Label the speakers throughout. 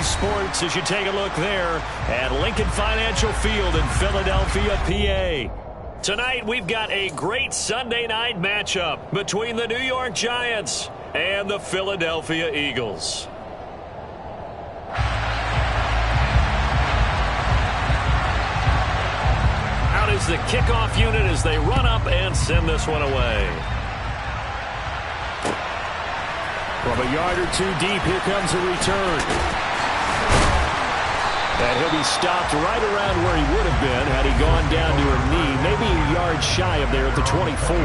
Speaker 1: sports as you take a look there at Lincoln Financial Field in Philadelphia, PA. Tonight, we've got a great Sunday night matchup between the New York Giants and the Philadelphia Eagles. Out is the kickoff unit as they run up and send this one away. From a yard or two deep, here comes a return. And he'll be stopped right around where he would have been had he gone down to a knee, maybe a yard shy of there at the 24.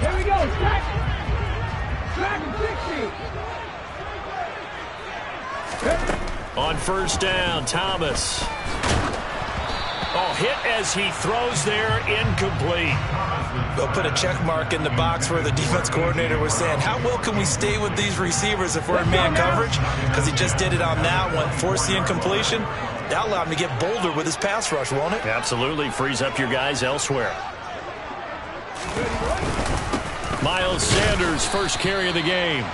Speaker 2: Here we go, Second 60.
Speaker 1: On first down, Thomas. Oh, hit as he throws there, incomplete.
Speaker 3: They'll put a check mark in the box where the defense coordinator was saying, how well can we stay with these receivers if we're in man coverage? Because he just did it on that one, forced the incompletion. That allowed him to get bolder with his pass rush, won't it?
Speaker 1: Absolutely, frees up your guys elsewhere. Miles Sanders, first carry of the game.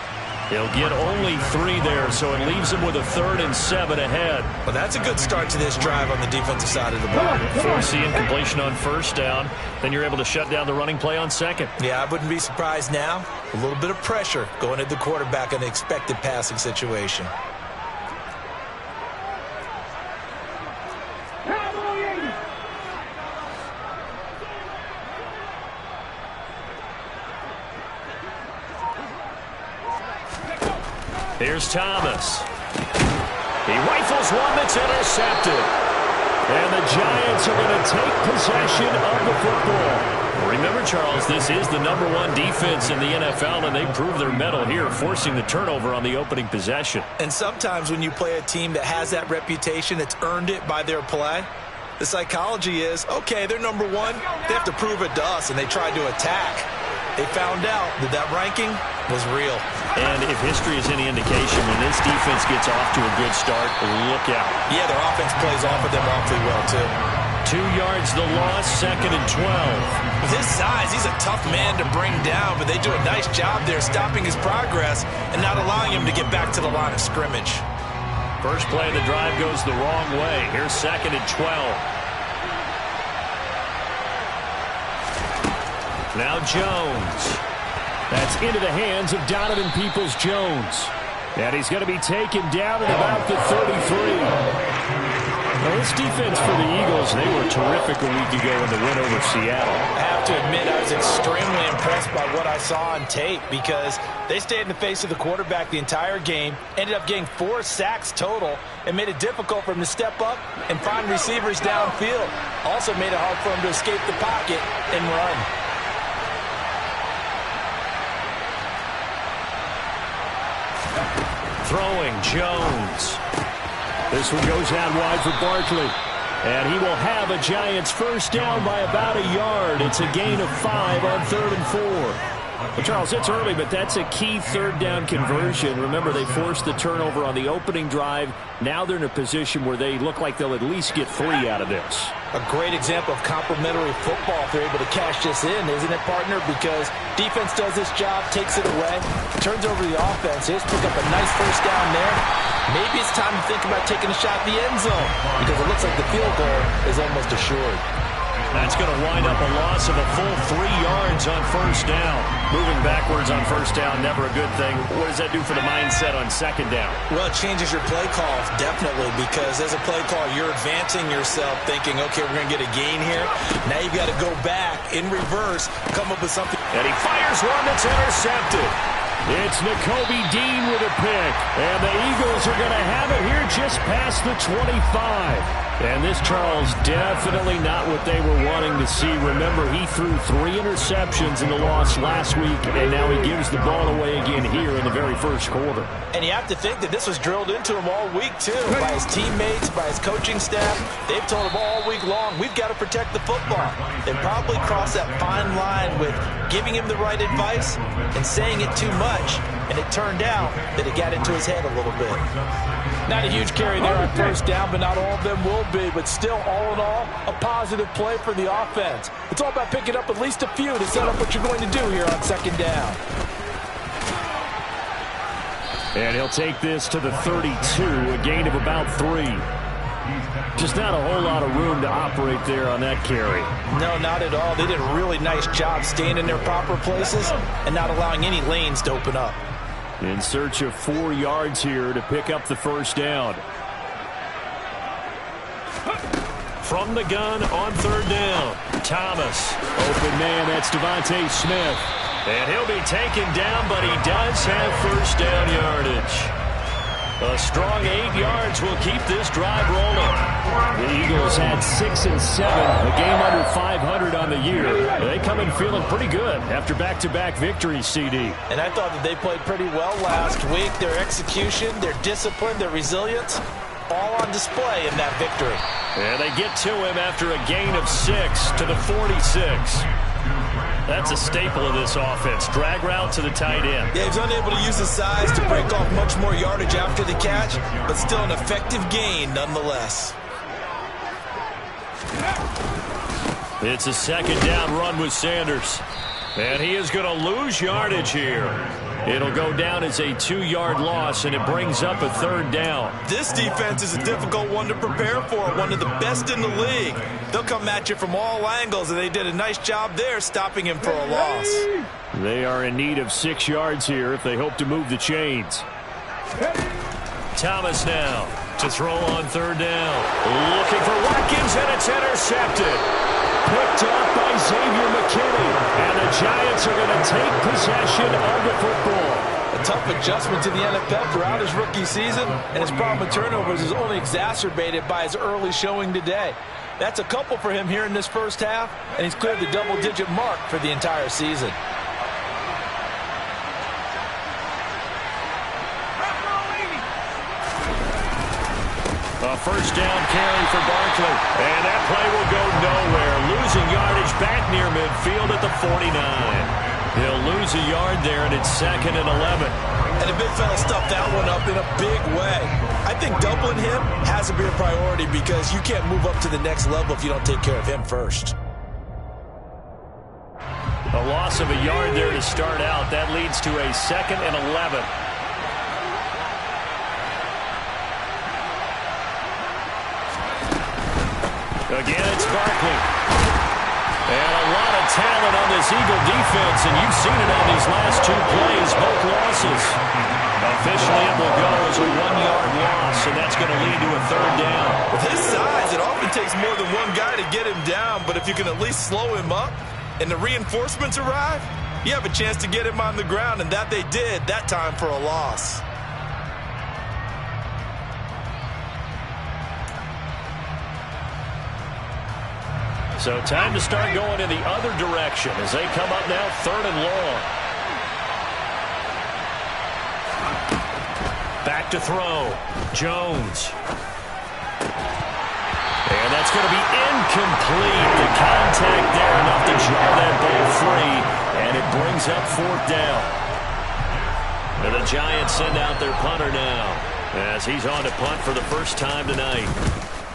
Speaker 1: He'll get only 3 there, so it leaves him with a 3rd and 7 ahead.
Speaker 3: Well, that's a good start to this drive on the defensive side of the ball.
Speaker 1: Force the incompletion on first down, then you're able to shut down the running play on second.
Speaker 3: Yeah, I wouldn't be surprised now. A little bit of pressure going at the quarterback in the expected passing situation.
Speaker 1: Here's Thomas. He rifles one that's intercepted. And the Giants are going to take possession of the football. Remember, Charles, this is the #1 defense in the NFL, and they prove their mettle here, forcing the turnover on the opening possession.
Speaker 3: And sometimes when you play a team that has that reputation, it's earned it by their play. The psychology is, okay, they're #1. They have to prove it to us, and they tried to attack. They found out that that ranking was real.
Speaker 1: And if history is any indication, when this defense gets off to a good start, look out.
Speaker 3: Yeah, their offense plays off of them awfully well, too.
Speaker 1: 2 yards the loss, 2nd and 12.
Speaker 3: With his size, he's a tough man to bring down, but they do a nice job there stopping his progress and not allowing him to get back to the line of scrimmage.
Speaker 1: First play of the drive goes the wrong way. Here's 2nd and 12. Now Jones. That's into the hands of Donovan Peoples-Jones. And he's going to be taken down at about the 33. Now, this defense for the Eagles, they were terrific a week ago in the win over Seattle.
Speaker 3: I have to admit, I was extremely impressed by what I saw on tape because they stayed in the face of the quarterback the entire game, ended up getting 4 sacks total, and made it difficult for him to step up and find receivers downfield. Also made it hard for him to escape the pocket and run.
Speaker 1: Throwing, Jones. This one goes out wide for Barkley. And he will have a Giants first down by about a yard. It's a gain of 5 on 3rd and 4. Well, Charles, it's early, but that's a key 3rd down conversion. Remember, they forced the turnover on the opening drive. Now they're in a position where they look like they'll at least get 3 out of this.
Speaker 3: A great example of complementary football if they're able to cash this in, isn't it, partner? Because defense does this job, takes it away, turns over the offense. They just pick up a nice first down there. Maybe it's time to think about taking a shot at the end zone because it looks like the field goal is almost assured.
Speaker 1: That's going to wind up a loss of a full 3 yards on first down. Moving backwards on first down, never a good thing. What does that do for the mindset on second down?
Speaker 3: Well, it changes your play call, definitely, because as a play call, you're advancing yourself thinking, okay, we're going to get a gain here. Now you've got to go back in reverse, come up with something.
Speaker 1: And he fires one that's intercepted. It's Nakobe Dean with a pick. And the Eagles are going to have it here just past the 25. And this, Charles, definitely not what they were wanting to see. Remember, he threw 3 interceptions in the loss last week, and now he gives the ball away again here in the very first quarter.
Speaker 3: And you have to think that this was drilled into him all week, too, by his teammates, by his coaching staff. They've told him all week long, we've got to protect the football. They probably crossed that fine line with giving him the right advice and saying it too much. And it turned out that it got into his head a little bit. Not a huge carry there on first down, but not all of them will be. But still, all in all, a positive play for the offense. It's all about picking up at least a few to set up what you're going to do here on second down.
Speaker 1: And he'll take this to the 32, a gain of about 3. Just not a whole lot of room to operate there on that carry.
Speaker 3: No, not at all. They did a really nice job staying in their proper places and not allowing any lanes to open up.
Speaker 1: In search of 4 yards here to pick up the first down. From the gun on third down, Thomas. Open man, that's Devontae Smith. And he'll be taken down, but he does have first down yardage. A strong 8 yards will keep this drive rolling. The Eagles had 6 and 7, a game under 500 on the year. They come in feeling pretty good after back-to-back victories, CD.
Speaker 3: And I thought that they played pretty well last week. Their execution, their discipline, their resilience, all on display in that victory.
Speaker 1: And they get to him after a gain of 6 to the 46. That's a staple of this offense. Drag route to the tight end.
Speaker 3: Yeah, he's unable to use his size to break off much more yardage after the catch, but still an effective gain nonetheless.
Speaker 1: It's a second down run with Sanders. And he is going to lose yardage here. It'll go down as a 2-yard loss, and it brings up a third down.
Speaker 3: This defense is a difficult one to prepare for, one of the best in the league. They'll come at you from all angles, and they did a nice job there stopping him for a loss.
Speaker 1: They are in need of 6 yards here if they hope to move the chains. Thomas now to throw on third down. Looking for Watkins, and it's intercepted. Picked up by Xavier McKinney, and the Giants are going to take possession of the football.
Speaker 3: A tough adjustment to the NFL throughout his rookie season, and his problem with turnovers is only exacerbated by his early showing today. That's a couple for him here in this first half, and he's cleared the double-digit mark for the entire season.
Speaker 1: A first down carry for Barkley. And that play will go nowhere. Losing yardage back near midfield at the 49. He'll lose a yard there, and it's 2nd and 11.
Speaker 3: And the big fella stuffed that one up in a big way. I think doubling him has to be a priority because you can't move up to the next level if you don't take care of him first.
Speaker 1: A loss of a yard there to start out. That leads to a 2nd and 11. Again, it's Barkley. And a lot of talent on this Eagle defense, and you've seen it on these last 2 plays, both losses. Officially, it will go as a 1-yard loss, and that's going to lead to a third down.
Speaker 3: With his size, it often takes more than one guy to get him down, but if you can at least slow him up and the reinforcements arrive, you have a chance to get him on the ground, and that they did that time for a loss.
Speaker 1: So time to start going in the other direction as they come up now 3rd and long. Back to throw. Jones. And that's going to be incomplete. The contact there enough to jar that ball free. And it brings up 4th down. And the Giants send out their punter now as he's on to punt for the first time tonight.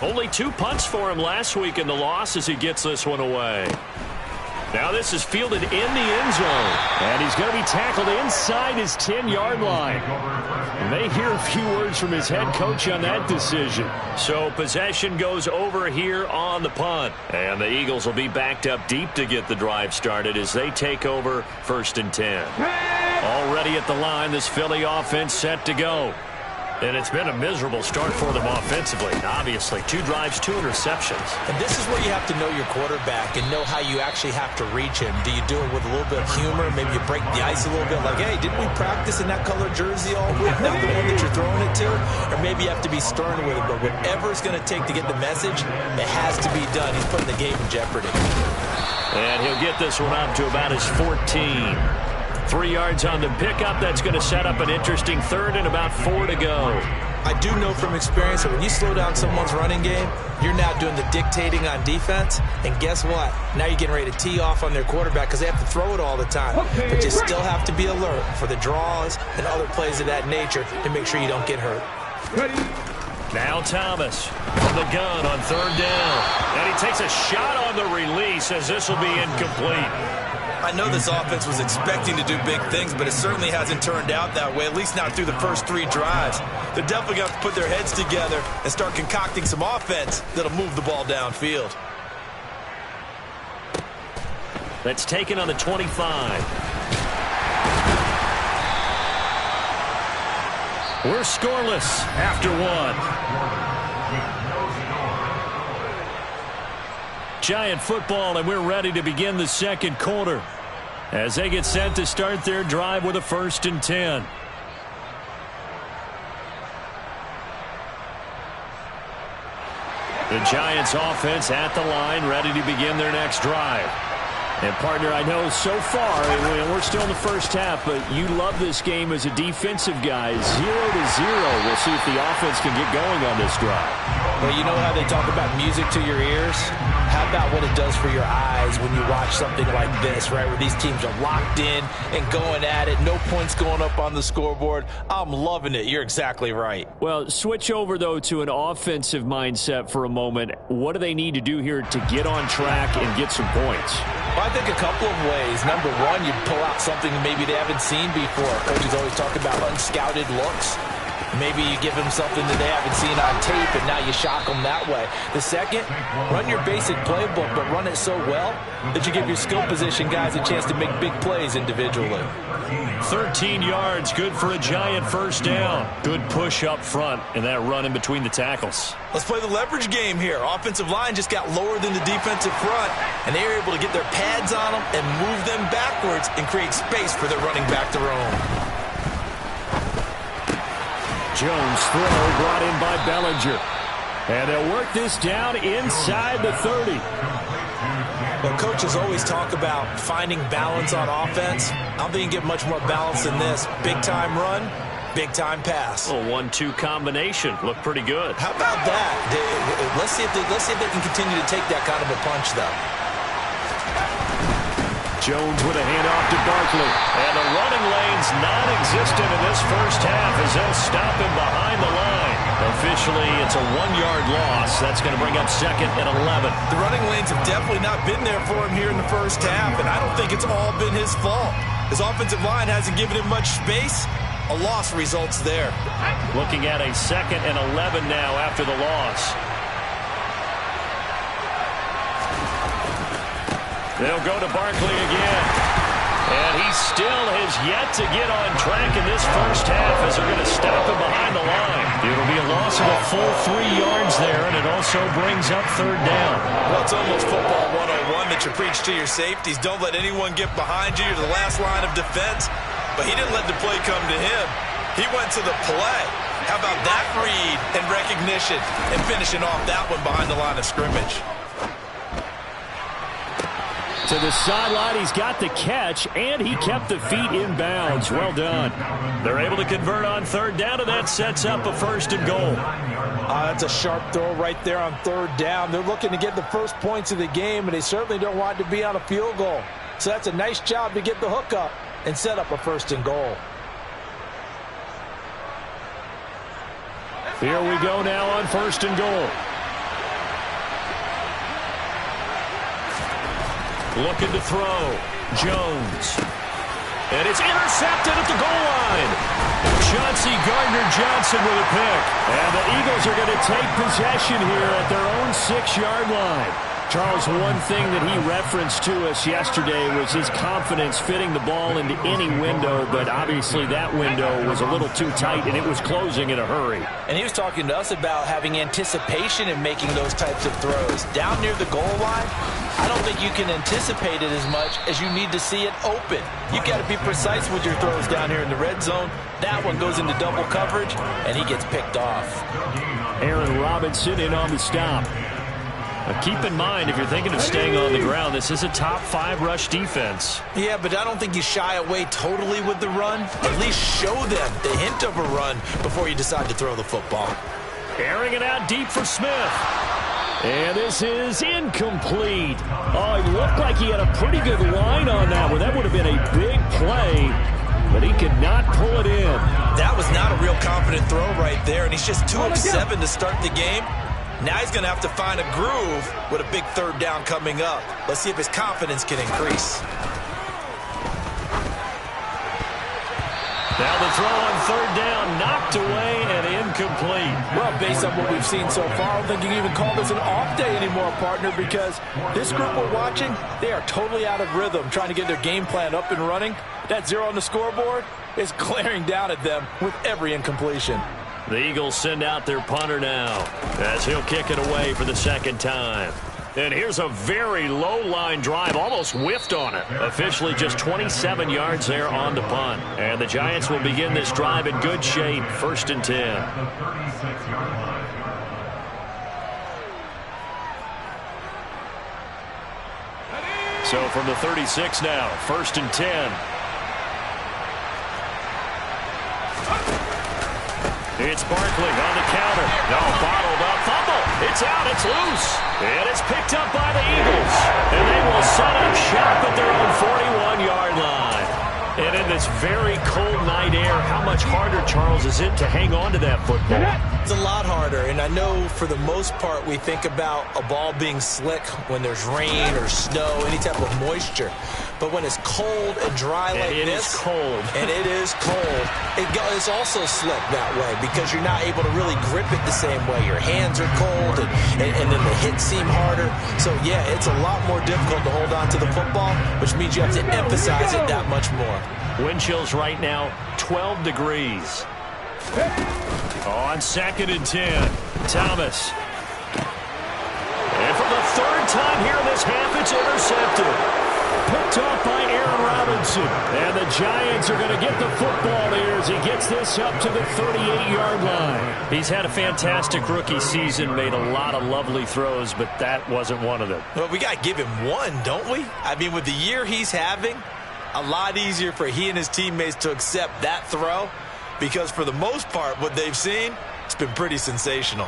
Speaker 1: Only 2 punts for him last week in the loss as he gets this one away. Now this is fielded in the end zone. And he's going to be tackled inside his 10-yard line. And they hear a few words from his head coach on that decision. So possession goes over here on the punt. And the Eagles will be backed up deep to get the drive started as they take over 1st and 10. Already at the line, this Philly offense set to go. And it's been a miserable start for them offensively. Obviously, 2 drives, 2 interceptions.
Speaker 3: And this is where you have to know your quarterback and know how you actually have to reach him. Do you do it with a little bit of humor? Maybe you break the ice a little bit like, hey, didn't we practice in that color jersey all week? Now the one that you're throwing it to? Or maybe you have to be stern with it. But whatever it's going to take to get the message, it has to be done. He's putting the game in jeopardy.
Speaker 1: And he'll get this one up to about his 14. 3 yards on the pickup. That's going to set up an interesting 3rd and about 4 to go.
Speaker 3: I do know from experience that when you slow down someone's running game, you're now doing the dictating on defense. And guess what? Now you're getting ready to tee off on their quarterback because they have to throw it all the time. But you still have to be alert for the draws and other plays of that nature to make sure you don't get hurt.
Speaker 2: Ready.
Speaker 1: Now Thomas from the gun on third down. And he takes a shot on the release as this will be incomplete.
Speaker 3: I know this offense was expecting to do big things, but it certainly hasn't turned out that way, at least not through the first 3 drives. They're definitely going to have to put their heads together and start concocting some offense that'll move the ball downfield.
Speaker 1: That's taken on the 25. We're scoreless after 1. Giant football, and we're ready to begin the second quarter as they get set to start their drive with a 1st and 10. The Giants offense at the line, ready to begin their next drive. And, partner, I know so far, we're still in the first half, but you love this game as a defensive guy. 0-0. We'll see if the offense can get going on this drive.
Speaker 3: Well, you know how they talk about music to your ears? How about what it does for your eyes when you watch something like this, right, where these teams are locked in and going at it, no points going up on the scoreboard? I'm loving it. You're exactly right.
Speaker 1: Well, switch over, though, to an offensive mindset for a moment. What do they need to do here to get on track and get some points?
Speaker 3: Well, I think a couple of ways. Number one, you pull out something maybe they haven't seen before. Coaches always talk about unscouted looks. Maybe you give them something that they haven't seen on tape, and now you shock them that way. The second, run your basic playbook, but run it so well that you give your skill position guys a chance to make big plays individually.
Speaker 1: 13 yards, good for a Giant 1st down. Good push up front, and that run in between the tackles.
Speaker 3: Let's play the leverage game here. Offensive line just got lower than the defensive front, and they were able to get their pads on them and move them backwards and create space for their running back to roam.
Speaker 1: Jones throw brought in by Bellinger. And they'll work this down inside the 30.
Speaker 3: Well, coaches always talk about finding balance on offense. I don't think you can get much more balance than this. Big-time run, big-time pass.
Speaker 1: A 1-2 combination. Looked pretty good.
Speaker 3: How about that? Let's see if they can continue to take that kind of a punch, though.
Speaker 1: Jones with a handoff to Barkley. And the running lane's non-existent in this first half as they'll stop him behind the line. Officially, it's a 1-yard loss. That's going to bring up 2nd and 11.
Speaker 3: The running lanes have definitely not been there for him here in the first half, and I don't think it's all been his fault. His offensive line hasn't given him much space. A loss results there.
Speaker 1: Looking at a 2nd and 11 now after the loss. They'll go to Barkley again. And he still has yet to get on track in this first half as they're going to stop him behind the line. It'll be a loss of a full 3 yards there, and it also brings up 3rd down.
Speaker 3: Well, it's almost football 101 that you preach to your safeties. Don't let anyone get behind you. You're the last line of defense. But he didn't let the play come to him. He went to the play. How about that read and recognition and finishing off that one behind the line of scrimmage?
Speaker 1: To the sideline, he's got the catch, and he kept the feet in bounds. Well done. They're able to convert on 3rd down, and that sets up a 1st and goal.
Speaker 3: That's a sharp throw right there on 3rd down. They're looking to get the first points of the game, and they certainly don't want to be on a field goal. So that's a nice job to get the hook up and set up a 1st and goal.
Speaker 1: Here we go now on 1st and goal. Looking to throw. Jones. And it's intercepted at the goal line. Chauncey Gardner-Johnson with a pick. And the Eagles are going to take possession here at their own 6-yard line. Charles, one thing that he referenced to us yesterday was his confidence fitting the ball into any window, but obviously that window was a little too tight, and it was closing in a hurry.
Speaker 3: And he was talking to us about having anticipation in making those types of throws. Down near the goal line, I don't think you can anticipate it as much as you need to see it open. You've got to be precise with your throws down here in the red zone. That one goes into double coverage, and he gets picked off.
Speaker 1: Aaron Robinson in on the stop. Now keep in mind, if you're thinking of staying on the ground, this is a top 5 rush defense.
Speaker 3: Yeah, but I don't think you shy away totally with the run. At least show them the hint of a run before you decide to throw the football.
Speaker 1: Airing it out deep for Smith. And this is incomplete. Oh, it looked like he had a pretty good line on that one. That would have been a big play. but he could not pull it in.
Speaker 3: That was not a real confident throw right there, and he's just 2 of 7 to start the game. Now he's going to have to find a groove with a big third down coming up. Let's see if his confidence can increase.
Speaker 1: Now the throw on third down, knocked away and incomplete.
Speaker 3: Well, based on what we've seen so far, I don't think you can even call this an off day anymore, partner, because this group we're watching, they are totally out of rhythm, trying to get their game plan up and running. That 0 on the scoreboard is glaring down at them with every incompletion.
Speaker 1: The Eagles send out their punter now as he'll kick it away for the second time. And here's a very low-line drive, almost whiffed on it. Officially just 27 yards there on the punt. And the Giants will begin this drive in good shape, 1st and 10. So from the 36 now, 1st and 10. It's Barkley on the counter. No, bottled up. Fumble. It's out. It's loose. And it's picked up by the Eagles. And they will set up shop at their own 41-yard line. And in this very cold night air, how much harder, Charles, is it to hang on to that football?
Speaker 3: It's a lot harder, and I know for the most part we think about a ball being slick when there's rain or snow, any type of moisture. But when it's cold and dry like this,
Speaker 1: it is cold.
Speaker 3: And it is cold, it's also slick that way because you're not able to really grip it the same way. Your hands are cold, and then the hits seem harder. So, yeah, it's a lot more difficult to hold on to the football, which means you have to emphasize it that much more.
Speaker 1: Wind chills right now, 12 degrees. On 2nd and 10, Thomas. And for the 3rd time here in this half, it's intercepted. Picked off by Aaron Robinson. And the Giants are going to get the football here as he gets this up to the 38-yard line. He's had a fantastic rookie season, made a lot of lovely throws, but that wasn't one of them.
Speaker 3: Well, we got to give him one, don't we? I mean, with the year he's having, a lot easier for he and his teammates to accept that throw because for the most part, what they've seen, it's been pretty sensational.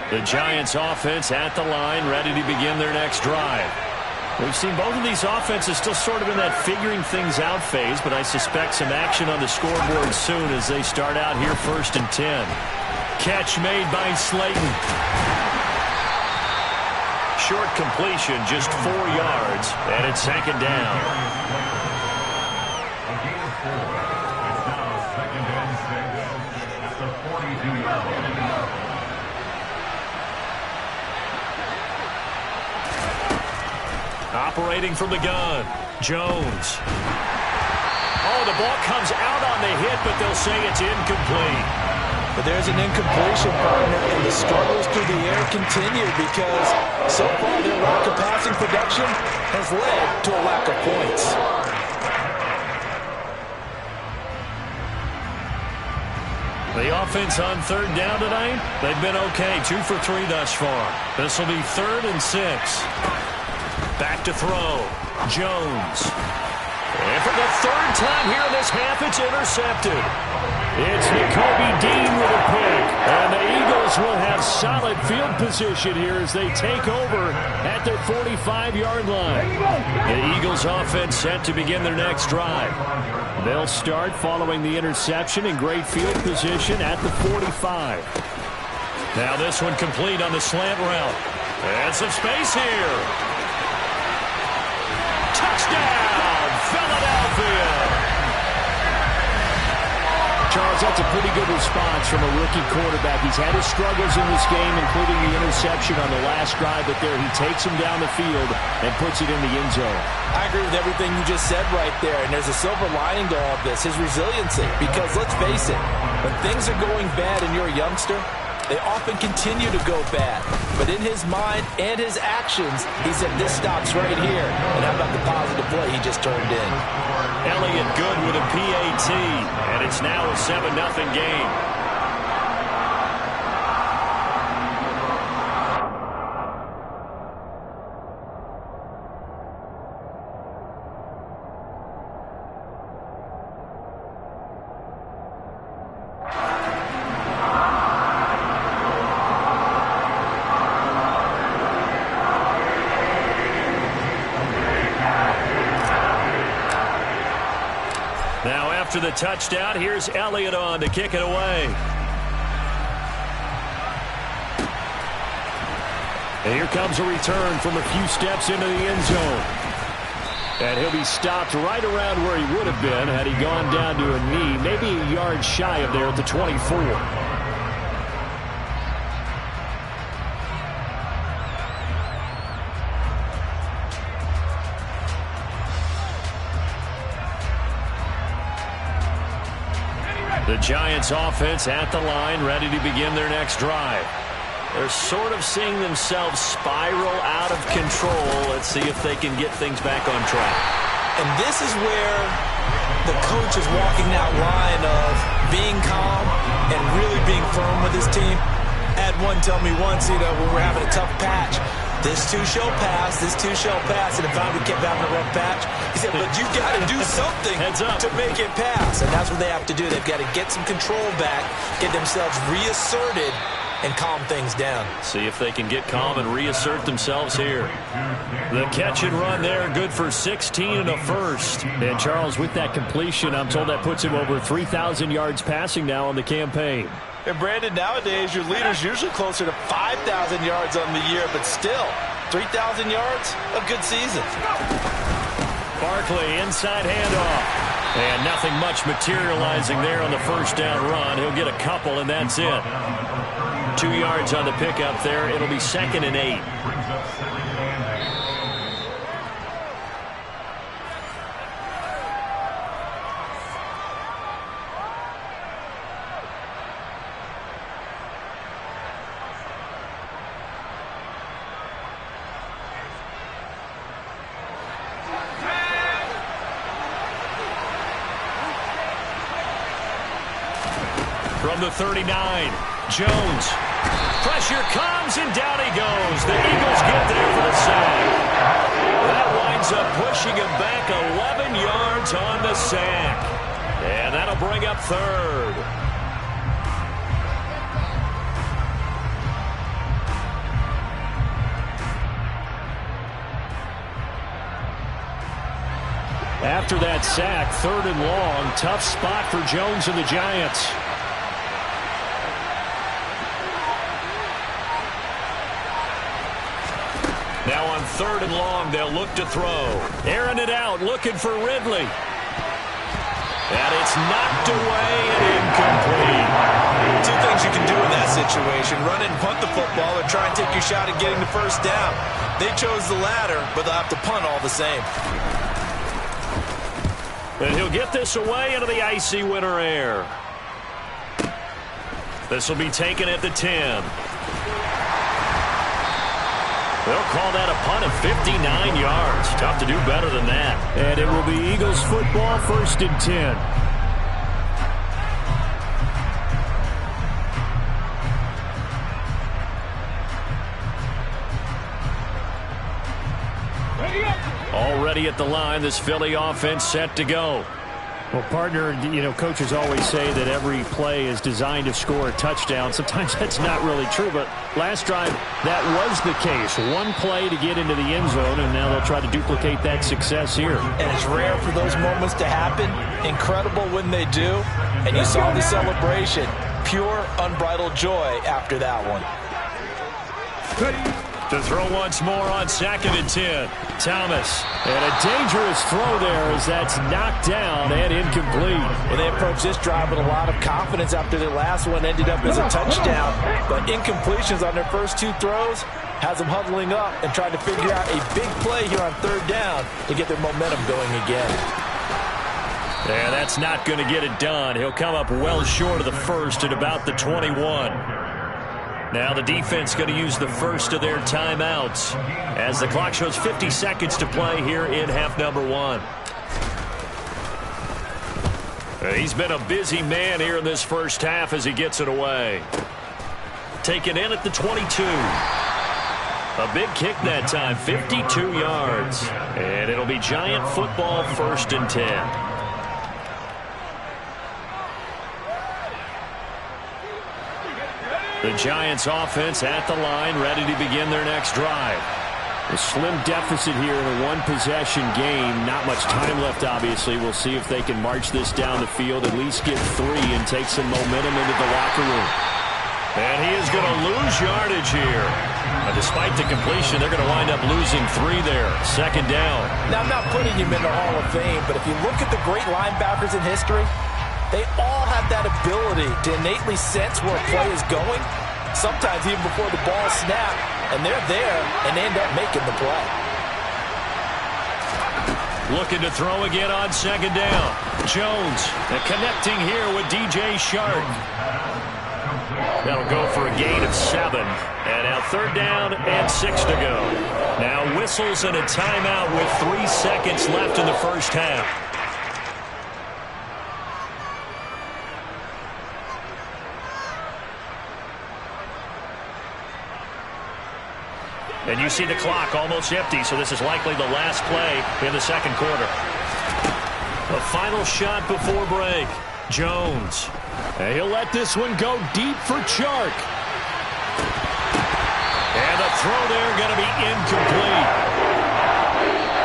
Speaker 1: The Giants offense at the line, ready to begin their next drive. We've seen both of these offenses still sort of in that figuring things out phase, but I suspect some action on the scoreboard soon as they start out here 1st and 10. Catch made by Slayton. Short completion, just 4 yards, and it's 2nd down. Operating from the gun, Jones. Oh, the ball comes out on the hit, but they'll say it's incomplete.
Speaker 3: But there's an incompletion, partner, and the struggles through the air continue because so far their lack of passing production has led to a lack of points.
Speaker 1: The offense on 3rd down tonight, they've been okay, 2 for 3 thus far. This will be 3rd and 6. Back to throw, Jones. And for the 3rd time here in this half, it's intercepted. It's Nakobe Dean with a pick. And the Eagles will have solid field position here as they take over at their 45-yard line. The Eagles offense set to begin their next drive. They'll start following the interception in great field position at the 45. Now this one complete on the slant route. And some space here. Touchdown, Philadelphia! Charles, that's a pretty good response from a rookie quarterback. He's had his struggles in this game, including the interception on the last drive, but there he takes him down the field and puts it in the end zone.
Speaker 3: I agree with everything you just said right there, and there's a silver lining to all of this, his resiliency. Because let's face it, when things are going bad and you're a youngster, they often continue to go bad. But in his mind and his actions, he said, this stops right here. And how about the positive play he just turned in?
Speaker 1: Elliott good with a PAT, and it's now a 7-0 game. after the touchdown. Here's Elliott on to kick it away. And here comes a return from a few steps into the end zone. And he'll be stopped right around where he would have been had he gone down to a knee, maybe a yard shy of there at the 24. The Giants offense at the line, ready to begin their next drive. They're sort of seeing themselves spiral out of control. Let's see if they can get things back on track.
Speaker 3: And this is where the coach is walking that line of being calm and really being firm with his team. I had one tell me once, when we're having a tough patch, this too shall pass, this too shall pass. And if we kept having a rough patch, he said, but you've got to do something to make it pass. And that's what they have to do. They've got to get some control back, get themselves reasserted, and calm things down.
Speaker 1: See if they can get calm and reassert themselves here. The catch and run there, good for 16 and a first. And Charles, with that completion, I'm told that puts him over 3,000 yards passing now on the campaign.
Speaker 3: And Brandon, nowadays your leader's usually closer to 5,000 yards on the year, but still, 3,000 yards, a good season.
Speaker 1: Barkley, inside handoff. And nothing much materializing there on the first down run. He'll get a couple, and that's it. 2 yards on the pickup there. It'll be 2nd and 8. From the 39, Jones. Pressure comes, and down he goes. The Eagles get there for the sack. That winds up pushing him back 11 yards on the sack. And that'll bring up 3rd. After that sack, 3rd and long. Tough spot for Jones and the Giants. Now on 3rd and long, they'll look to throw. Airing it out, looking for Ridley. And it's knocked away and incomplete.
Speaker 3: 2 things you can do in that situation. Run it and punt the football, or try and take your shot at getting the first down. They chose the latter, but they'll have to punt all the same.
Speaker 1: And he'll get this away into the icy winter air. This will be taken at the 10. They'll call that a punt of 59 yards. Tough to do better than that. And it will be Eagles football, 1st and 10. Already at the line, this Philly offense set to go. Well, partner, coaches always say that every play is designed to score a touchdown. Sometimes that's not really true, but last drive, that was the case. One play to get into the end zone, and now they'll try to duplicate that success here.
Speaker 3: And it's rare for those moments to happen. Incredible when they do. And you saw the celebration. Pure, unbridled joy after that one.
Speaker 1: To throw once more on 2nd and 10. Thomas. And a dangerous throw there as that's knocked down and incomplete.
Speaker 3: And they approached this drive with a lot of confidence after their last one ended up as a touchdown. But incompletions on their first 2 throws has them huddling up and trying to figure out a big play here on 3rd down to get their momentum going again.
Speaker 1: Yeah, that's not going to get it done. He'll come up well short of the first at about the 21. Now the defense going to use the first of their timeouts as the clock shows 50 seconds to play here in half number 1. He's been a busy man here in this first half as he gets it away. Taken in at the 22. A big kick that time, 52 yards. And it'll be Giant football, 1st and 10. The Giants offense at the line, ready to begin their next drive. A slim deficit here in a one-possession game. Not much time left, obviously. We'll see if they can march this down the field, at least get 3, and take some momentum into the locker room. And he is going to lose yardage here. Despite the completion, they're going to wind up losing 3 there. Second down.
Speaker 3: Now, I'm not putting him in the Hall of Fame, but if you look at the great linebackers in history, they all have that ability to innately sense where a play is going, sometimes even before the ball snaps, and they're there, and they end up making the play.
Speaker 1: Looking to throw again on second down. Jones connecting here with DJ Shark. That'll go for a gain of 7. And now third down and 6 to go. Now whistles and a timeout with 3 seconds left in the first half. And you see the clock almost empty, so this is likely the last play in the second quarter. The final shot before break. Jones. And he'll let this one go deep for Chark. And the throw there going to be incomplete.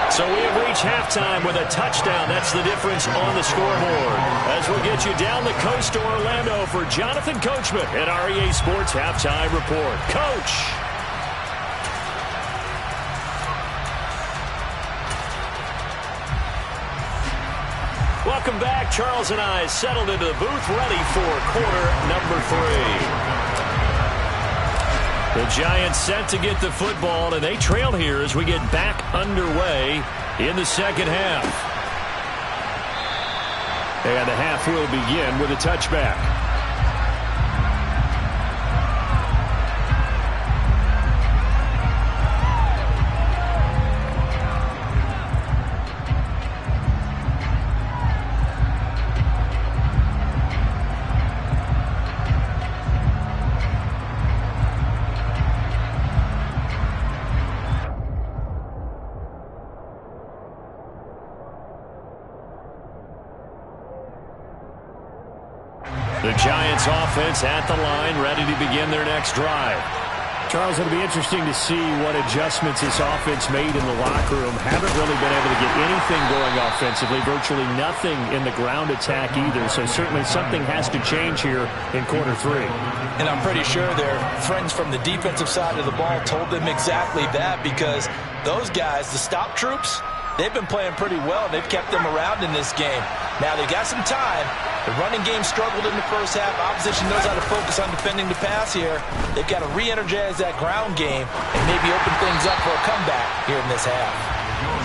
Speaker 1: So we have reached halftime with a touchdown. That's the difference on the scoreboard. As we'll get you down the coast to Orlando for Jonathan Coachman at our EA Sports Halftime Report. Coach. Welcome back. Charles and I settled into the booth, ready for quarter number 3. The Giants set to get the football, and they trail here as we get back underway in the second half. And the half will begin with a touchback. The Giants offense at the line, ready to begin their next drive. Charles, it'll be interesting to see what adjustments this offense made in the locker room. Haven't really been able to get anything going offensively, virtually nothing in the ground attack either. So certainly something has to change here in quarter 3.
Speaker 3: And I'm pretty sure their friends from the defensive side of the ball told them exactly that, because those guys, the stop troops, they've been playing pretty well. They've kept them around in this game. Now, they got some time. The running game struggled in the first half. Opposition knows how to focus on defending the pass here. They've got to re-energize that ground game and maybe open things up for a comeback here in this half.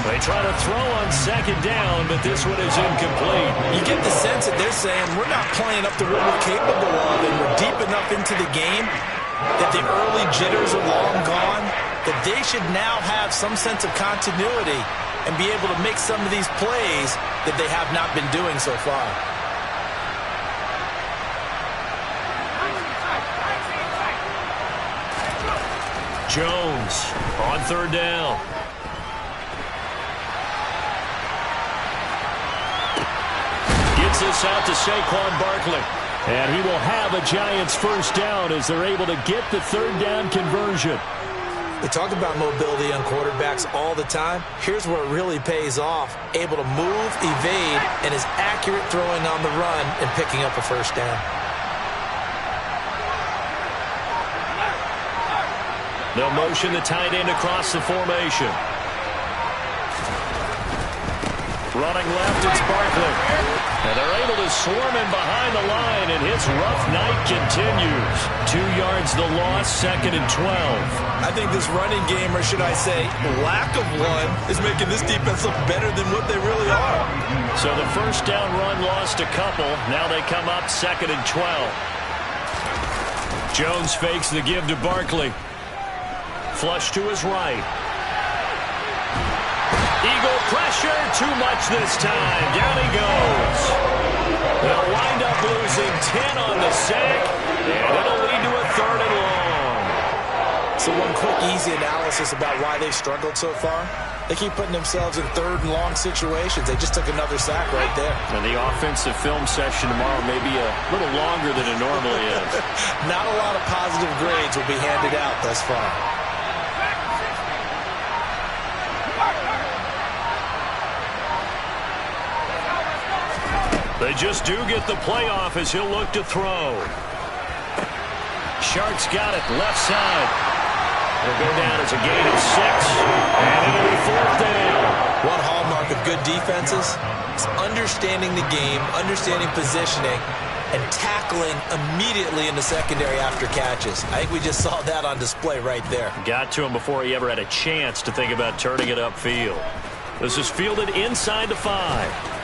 Speaker 1: They try to throw on second down, but this one is incomplete.
Speaker 3: You get the sense that they're saying, we're not playing up to what we're capable of, and we're deep enough into the game that the early jitters are long gone, that they should now have some sense of continuity and be able to make some of these plays that they have not been doing so far.
Speaker 1: Jones on third down. Gets this out to Saquon Barkley. And he will have a Giants first down as they're able to get the third down conversion.
Speaker 3: We talk about mobility on quarterbacks all the time. Here's where it really pays off. Able to move, evade, and is accurate throwing on the run and picking up a first down.
Speaker 1: They'll motion the tight end across the formation. Running left, it's Barkley. And they're able to swarm him behind the line, and his rough night continues. 2 yards the loss, 2nd and 12.
Speaker 3: I think this running game, or should I say lack of one, is making this defense look better than what they really are.
Speaker 1: So the first down run lost a couple. Now they come up 2nd and 12. Jones fakes the give to Barkley. Flush to his right. Eagle pressure, too much this time. Down he goes. They'll wind up losing 10 on the sack, and it'll lead to a 3rd and long.
Speaker 3: So one quick, easy analysis about why they've struggled so far. They keep putting themselves in 3rd and long situations. They just took another sack right there.
Speaker 1: And the offensive film session tomorrow may be a little longer than it normally is.
Speaker 3: Not a lot of positive grades will be handed out thus far.
Speaker 1: They just do get the playoff as he'll look to throw. Sharks got it left side. It'll go down as a gain of 6. And it'll be 4th down.
Speaker 3: One hallmark of good defenses is understanding the game, understanding positioning, and tackling immediately in the secondary after catches. I think we just saw that on display right there.
Speaker 1: Got to him before he ever had a chance to think about turning it upfield. This is fielded inside the 5.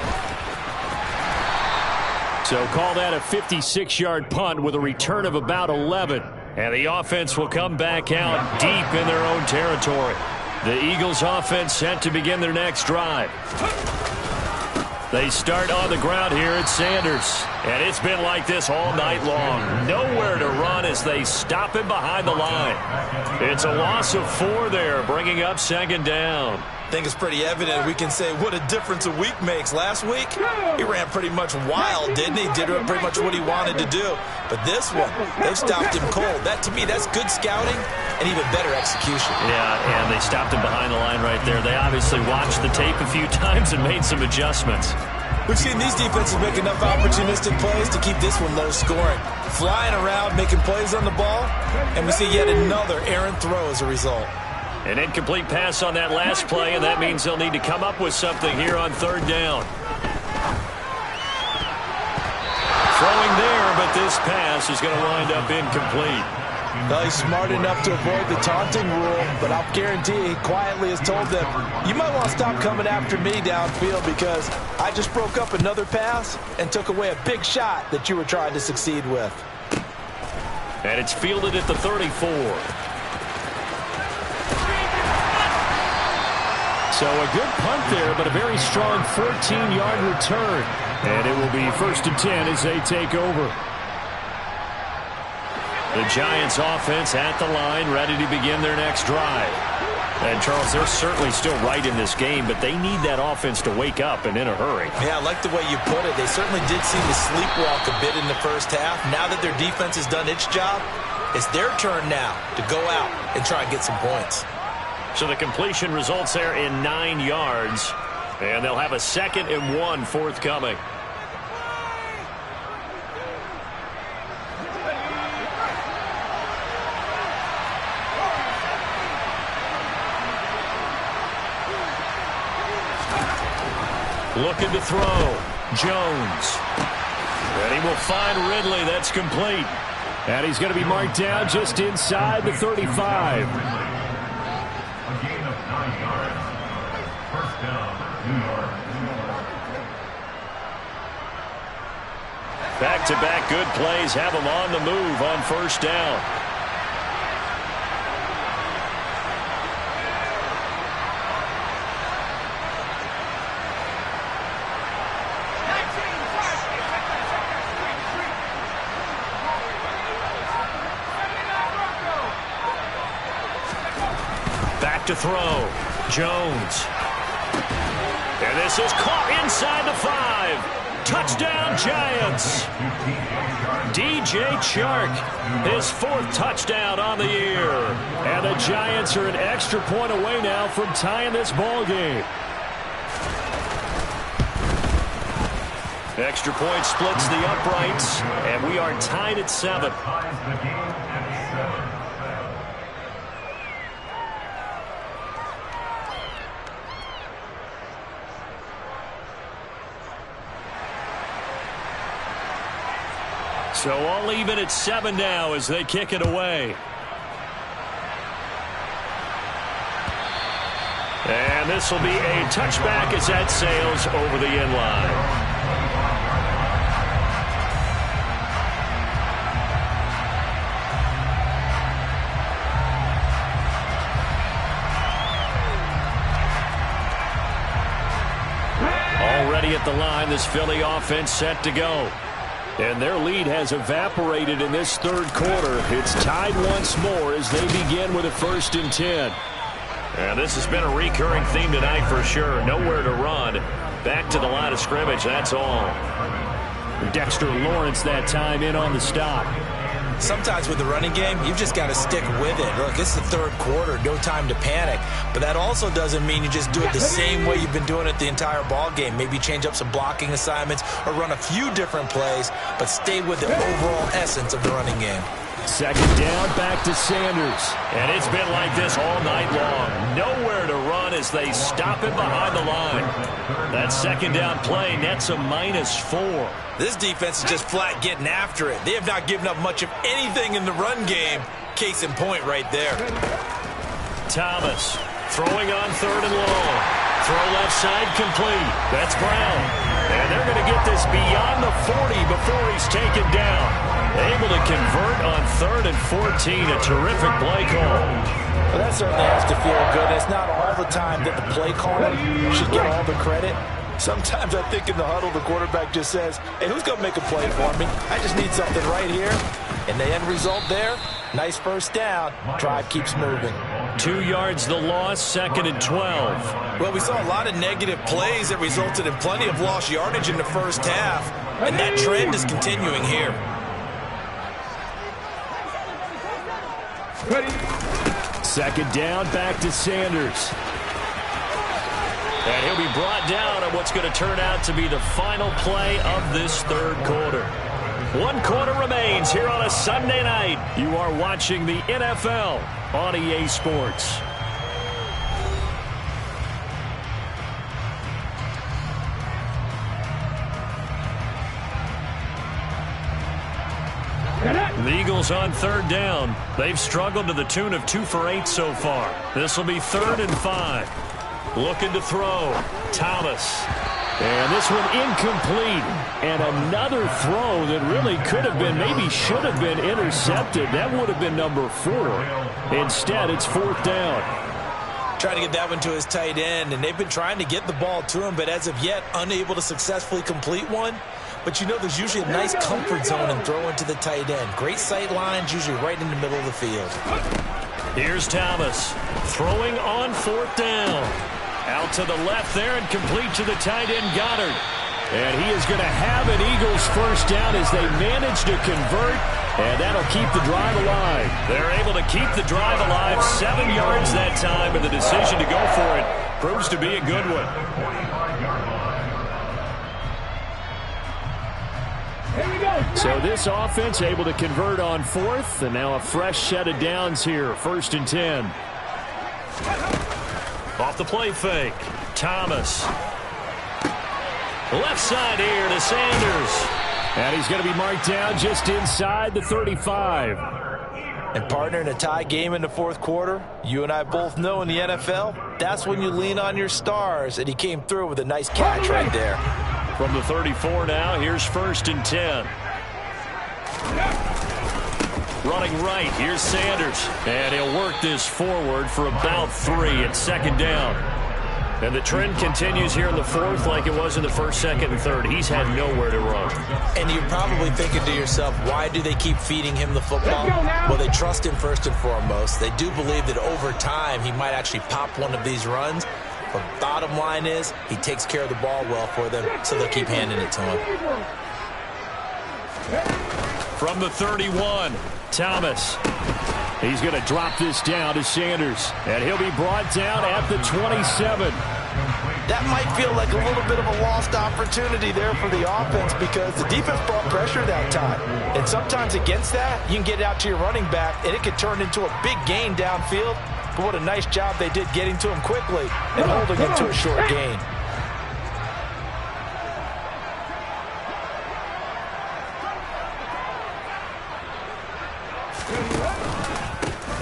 Speaker 1: So call that a 56-yard punt with a return of about 11. And the offense will come back out deep in their own territory. The Eagles offense set to begin their next drive. They start on the ground here at Sanders. And it's been like this all night long. Nowhere to run as they stop him behind the line. It's a loss of 4 there, bringing up 2nd down.
Speaker 3: I think it's pretty evident we can say what a difference a week makes. Last week, he ran pretty much wild, didn't he? Did pretty much what he wanted to do. But this one, they've stopped him cold. That, to me, that's good scouting and even better execution.
Speaker 1: Yeah, and they stopped him behind the line right there. They obviously watched the tape a few times and made some adjustments.
Speaker 3: We've seen these defenses make enough opportunistic plays to keep this one low scoring. Flying around, making plays on the ball, and we see yet another errant throw as a result.
Speaker 1: An incomplete pass on that last play, and that means they'll need to come up with something here on 3rd down. Throwing there, but this pass is going to wind up incomplete.
Speaker 3: Well, he's smart enough to avoid the taunting rule, but I'll guarantee he quietly has told them, you might want to stop coming after me downfield because I just broke up another pass and took away a big shot that you were trying to succeed with.
Speaker 1: And it's fielded at the 34. So a good punt there, but a very strong 14-yard return. And it will be 1st and 10 as they take over. The Giants offense at the line, ready to begin their next drive. And, Charles, they're certainly still right in this game, but they need that offense to wake up and in a hurry.
Speaker 3: Yeah, I like the way you put it. They certainly did seem to sleepwalk a bit in the first half. Now that their defense has done its job, it's their turn now to go out and try and get some points.
Speaker 1: So the completion results there in 9 yards, and they'll have a 2nd and 1 forthcoming. Looking to throw. Jones. And he will find Ridley. That's complete. And he's going to be marked down just inside the 35. Back-to-back good plays have him on the move on 1st down. Back to throw. Jones. And this is caught inside the 5. Touchdown, Giants. DJ Chark, his 4th touchdown on the year. And the Giants are an extra point away now from tying this ball game. Extra point splits the uprights, and we are tied at 7. So all even at 7 now as they kick it away. And this will be a touchback as that sails over the end line. Already at the line, this Philly offense set to go. And their lead has evaporated in this 3rd quarter. It's tied once more as they begin with a 1st and 10. And this has been a recurring theme tonight for sure. Nowhere to run. Back to the line of scrimmage, that's all. Dexter Lawrence that time in on the stop.
Speaker 3: Sometimes with the running game, you've just got to stick with it. Look, it's the third quarter, no time to panic. But that also doesn't mean you just do it the same way you've been doing it the entire ball game. Maybe change up some blocking assignments or run a few different plays, but stay with the overall essence of the running game.
Speaker 1: Second down, back to Sanders. And it's been like this all night long. Nowhere to run as they stop him behind the line. That second down play nets a -4.
Speaker 3: This defense is just flat getting after it. They have not given up much of anything in the run game. Case in point right there.
Speaker 1: Thomas throwing on 3rd and long. Throw left side complete. That's Brown. And they're going to get this beyond the 40 before he's taken down. Able to convert on 3rd and 14. A terrific play call.
Speaker 3: Well, that certainly has to feel good. It's not all the time that the play caller should get all the credit. Sometimes I think in the huddle, the quarterback just says, hey, who's going to make a play for me? I just need something right here. And the end result there, nice first down. Drive keeps moving.
Speaker 1: 2 yards the loss, 2nd and 12.
Speaker 3: Well, we saw a lot of negative plays that resulted in plenty of lost yardage in the first half. And that trend is continuing here.
Speaker 1: Second down, back to Sanders. And he'll be brought down on what's going to turn out to be the final play of this third quarter. 1 quarter remains here on a Sunday night. You are watching the NFL on EA Sports. The Eagles on 3rd down. They've struggled to the tune of 2 for 8 so far. This will be 3rd and 5. Looking to throw. Thomas. And this one incomplete. And another throw that really could have been, maybe should have been intercepted. That would have been number 4. Instead, it's 4th down.
Speaker 3: Trying to get that one to his tight end, and they've been trying to get the ball to him, but as of yet, unable to successfully complete one. But you know there's usually a nice comfort zone in throwing to the tight end. Great sight lines, usually right in the middle of the field.
Speaker 1: Here's Thomas throwing on 4th down. Out to the left there and complete to the tight end Goddard. And he is going to have an Eagles first down as they manage to convert. And that'll keep the drive alive. They're able to keep the drive alive. 7 yards that time, and the decision to go for it proves to be a good one. So this offense able to convert on 4th, and now a fresh set of downs here. 1st and 10. Off the play fake. Thomas. Left side here to Sanders. And he's going to be marked down just inside the 35.
Speaker 3: And partner, in a tie game in the 4th quarter, you and I both know in the NFL, that's when you lean on your stars. And he came through with a nice catch right there.
Speaker 1: From the 34 now, here's 1st and 10. Running right, here's Sanders. And he'll work this forward for about 3 at 2nd down. And the trend continues here in the 4th like it was in the 1st, 2nd, and 3rd. He's had nowhere to run.
Speaker 3: And you're probably thinking to yourself, why do they keep feeding him the football? Well, they trust him first and foremost. They do believe that over time he might actually pop one of these runs. But bottom line is, he takes care of the ball well for them, so they'll keep handing it to him.
Speaker 1: From the 31, Thomas. He's going to drop this down to Sanders. And he'll be brought down at the 27.
Speaker 3: That might feel like a little bit of a lost opportunity there for the offense because the defense brought pressure that time. And sometimes against that, you can get out to your running back, and it could turn into a big gain downfield. But what a nice job they did getting to him quickly and holding him to a short gain.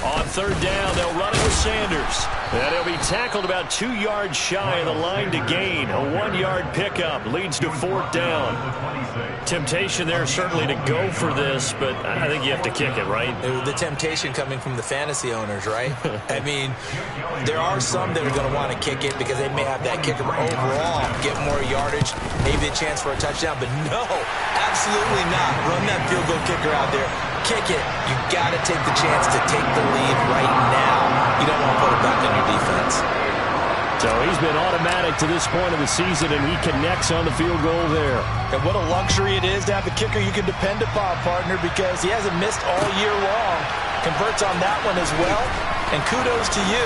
Speaker 1: On 3rd down, they'll run it with Sanders. And he'll be tackled about 2 yards shy of the line to gain. A 1-yard pickup leads to 4th down. Temptation there certainly to go for this, but I think you have to kick it, right?
Speaker 3: The temptation coming from the fantasy owners, right? I mean, there are some that are going to want to kick it because they may have that kicker overall, get more yardage, maybe a chance for a touchdown. But no, absolutely not. Run that field goal kicker out there. Kick it. You got to take the chance to take the lead right now. You don't want to put it back on your defense.
Speaker 1: So he's been automatic to this point of the season, and he connects on the field goal there.
Speaker 3: And what a luxury it is to have a kicker you can depend upon, partner, because he hasn't missed all year long. Converts on that one as well. And kudos to you.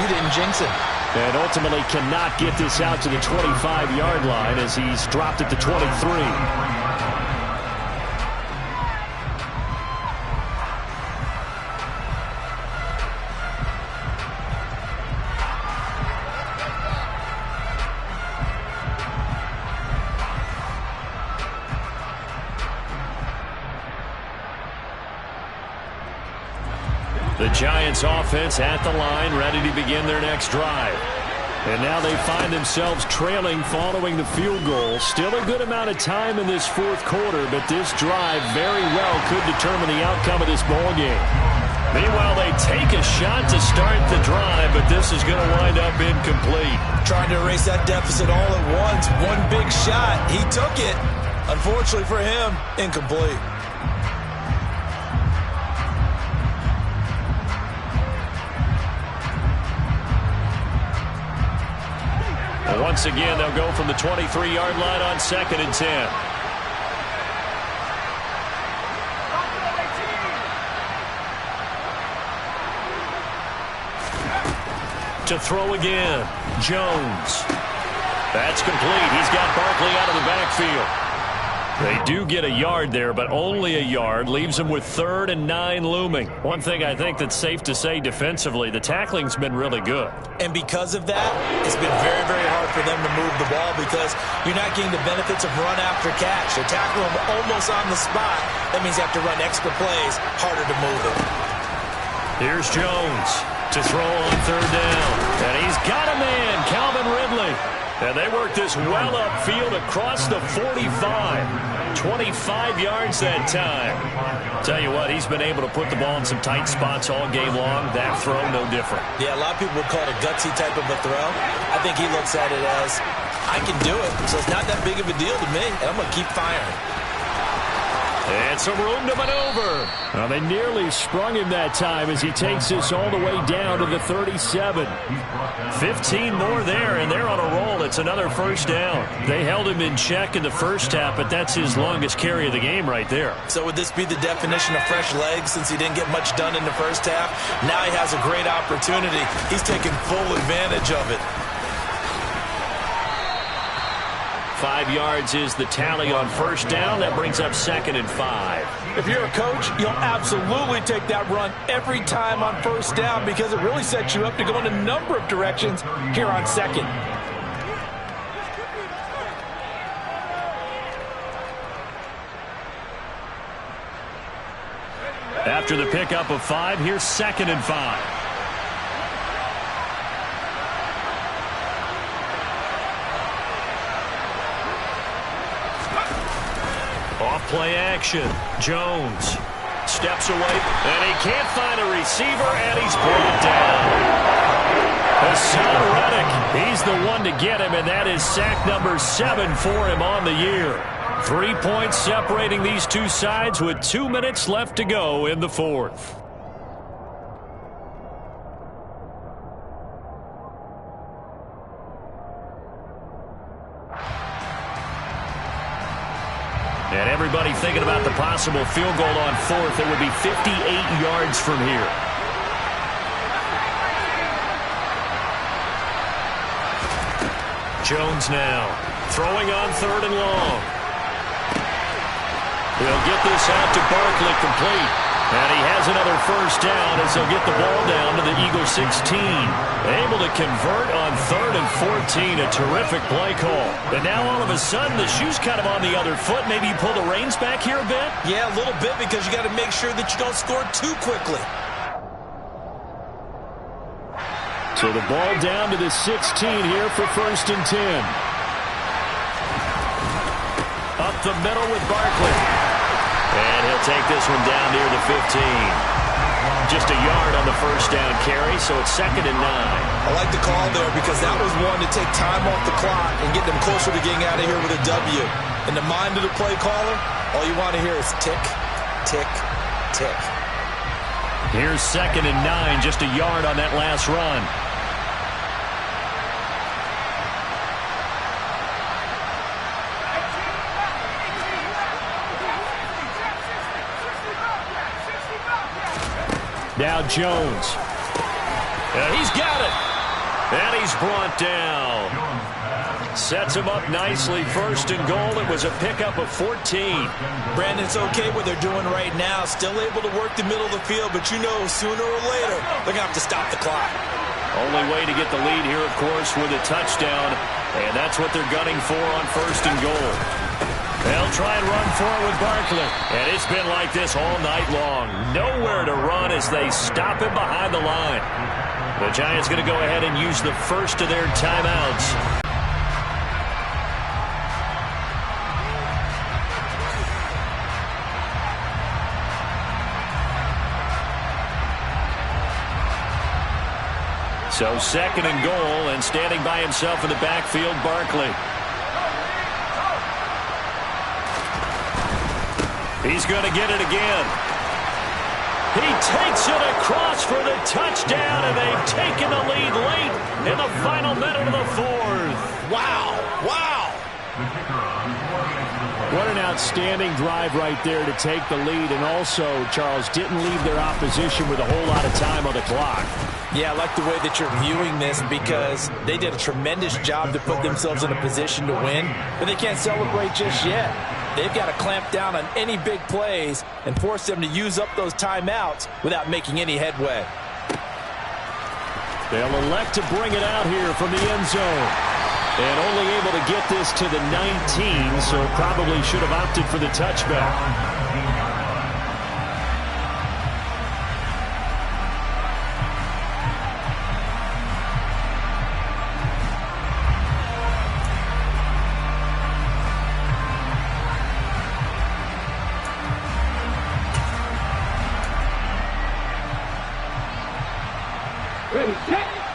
Speaker 3: You didn't jinx him.
Speaker 1: And ultimately cannot get this out to the 25-yard line as he's dropped it to 23. The Giants offense at the line, ready to begin their next drive. And now they find themselves trailing following the field goal. Still a good amount of time in this fourth quarter, but this drive very well could determine the outcome of this ball game. Meanwhile, they take a shot to start the drive, but this is going to wind up incomplete.
Speaker 3: Trying to erase that deficit all at once. One big shot. He took it. Unfortunately for him, incomplete.
Speaker 1: Once again, they'll go from the 23-yard line on 2nd and 10. To throw again, Jones. That's complete. He's got Barkley out of the backfield. They do get a yard there, but only a yard. Leaves them with 3rd and 9 looming. One thing I think that's safe to say defensively, the tackling's been really good.
Speaker 3: And because of that, it's been very, very hard for them to move the ball because you're not getting the benefits of run after catch. They're tackling them almost on the spot. That means you have to run extra plays, harder to move it.
Speaker 1: Here's Jones to throw on 3rd down. And he's got a man, Calvin Ridley. And they work this well upfield across the 45. 25 yards that time. Tell you what, he's been able to put the ball in some tight spots all game long. That throw, no different.
Speaker 3: Yeah, a lot of people would call it a gutsy type of a throw. I think he looks at it as, I can do it, so it's not that big of a deal to me, and I'm going to keep firing.
Speaker 1: And some room to maneuver. Well, they nearly sprung him that time as he takes this all the way down to the 37. 15 more there, and they're on a roll. It's another first down. They held him in check in the first half, but that's his longest carry of the game right there.
Speaker 3: So would this be the definition of fresh legs since he didn't get much done in the first half? Now he has a great opportunity. He's taking full advantage of it.
Speaker 1: 5 yards is the tally on first down. That brings up 2nd and 5.
Speaker 3: If you're a coach, you'll absolutely take that run every time on first down because it really sets you up to go in a number of directions here on 2nd.
Speaker 1: After the pickup of 5, here's 2nd and 5. Play action. Jones steps away, and he can't find a receiver, and he's brought down. Hassan Reddick, he's the one to get him, and that is sack number 7 for him on the year. 3 points separating these two sides with 2 minutes left to go in the fourth. And everybody thinking about the possible field goal on 4th. It would be 58 yards from here. Jones now throwing on 3rd and long. He'll get this out to Barkley complete. And he has another first down as they'll get the ball down to the Eagle 16. Able to convert on 3rd and 14. A terrific play call. But now all of a sudden the shoe's kind of on the other foot. Maybe you pull the reins back here a bit?
Speaker 3: Yeah, a little bit because you got to make sure that you don't score too quickly.
Speaker 1: So the ball down to the 16 here for 1st and 10. Up the middle with Barkley. And he'll take this one down near the 15. Just a yard on the first down carry, so it's 2nd and 9.
Speaker 3: I like the call there because that was one to take time off the clock and get them closer to getting out of here with a W. In the mind of the play caller, all you want to hear is tick, tick, tick.
Speaker 1: Here's 2nd and 9, just a yard on that last run. Now Jones. And he's got it. And he's brought down. Sets him up nicely. First and goal. It was a pickup of 14.
Speaker 3: Brandon, it's okay what they're doing right now. Still able to work the middle of the field, but you know sooner or later they're going to have to stop the clock.
Speaker 1: Only way to get the lead here, of course, with a touchdown. And that's what they're gunning for on first and goal. They'll try and run for it with Barkley. And it's been like this all night long. Nowhere to run as they stop him behind the line. The Giants going to go ahead and use the first of their timeouts. So second and goal, and standing by himself in the backfield, Barkley. He's going to get it again. He takes it across for the touchdown, and they've taken the lead late in the final minute of the fourth.
Speaker 3: Wow, wow.
Speaker 1: What an outstanding drive right there to take the lead, and also, Charles, didn't leave their opposition with a whole lot of time on the clock.
Speaker 3: Yeah, I like the way that you're viewing this because they did a tremendous job to put themselves in a position to win, but they can't celebrate just yet. They've got to clamp down on any big plays and force them to use up those timeouts without making any headway.
Speaker 1: They'll elect to bring it out here from the end zone. And only able to get this to the 19, so probably should have opted for the touchback.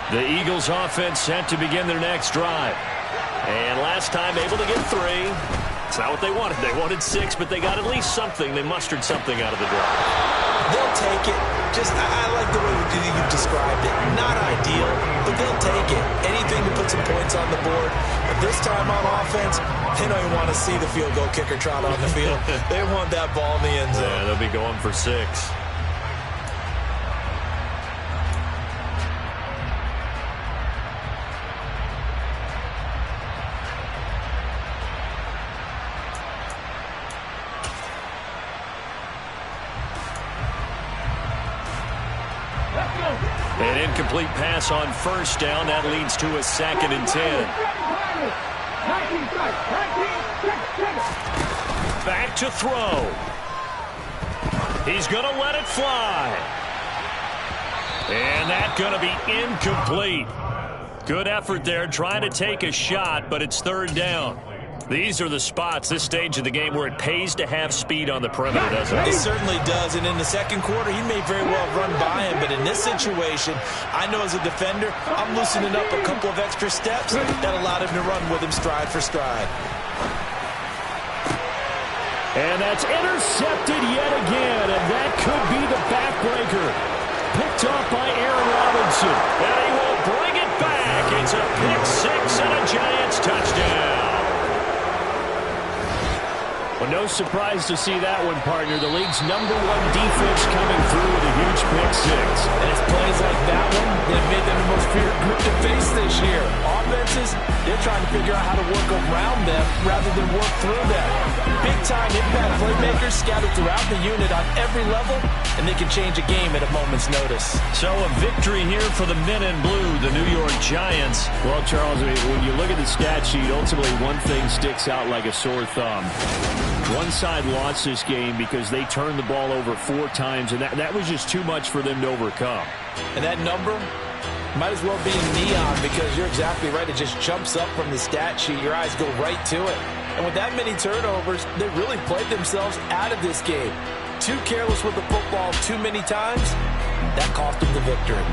Speaker 1: The Eagles offense set to begin their next drive. And last time able to get 3. It's not what they wanted. They wanted 6, but they got at least something. They mustered something out of the drive.
Speaker 3: They'll take it. I like the way you described it. Not ideal, but they'll take it. Anything to put some points on the board. But this time on offense, they don't even want to see the field goal kicker trot on the field. They want that ball in the end zone.
Speaker 1: Yeah, they'll be going for 6. An incomplete pass on first down. That leads to a 2nd and 10. Back to throw. He's going to let it fly. And that's going to be incomplete. Good effort there trying to take a shot, but it's 3rd down. These are the spots, this stage of the game, where it pays to have speed on the perimeter, doesn't it?
Speaker 3: It certainly does, and in the second quarter, he may very well run by him, but in this situation, I know as a defender, I'm loosening up a couple of extra steps that allowed him to run with him stride for stride.
Speaker 1: And that's intercepted yet again, and that could be the backbreaker. Picked off by Aaron Robinson, and he will bring it back. It's a pick-6 and a Giants touchdown. Well, no surprise to see that one, partner. The league's #1 defense coming through with a huge pick-6.
Speaker 3: And it's plays like that one that have made them the most feared group to face this year. Offenses, they're trying to figure out how to work around them rather than work through them. Big-time impact playmakers scattered throughout the unit on every level, and they can change a game at a moment's notice.
Speaker 1: So a victory here for the men in blue, the New York Giants. Well, Charles, when you look at the stat sheet, ultimately one thing sticks out like a sore thumb. One side lost this game because they turned the ball over 4 times, and that was just too much for them to overcome.
Speaker 3: And that number might as well be in neon because you're exactly right. It just jumps up from the stat sheet. Your eyes go right to it. And with that many turnovers, they really played themselves out of this game. Too careless with the football too many times. That cost them the victory.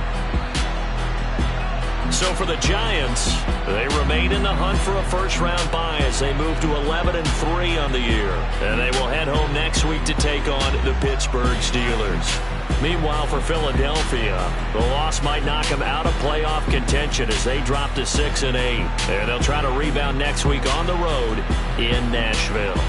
Speaker 1: So for the Giants, they remain in the hunt for a first-round bye as they move to 11-3 on the year. And they will head home next week to take on the Pittsburgh Steelers. Meanwhile, for Philadelphia, the loss might knock them out of playoff contention as they drop to 6-8. And they'll try to rebound next week on the road in Nashville.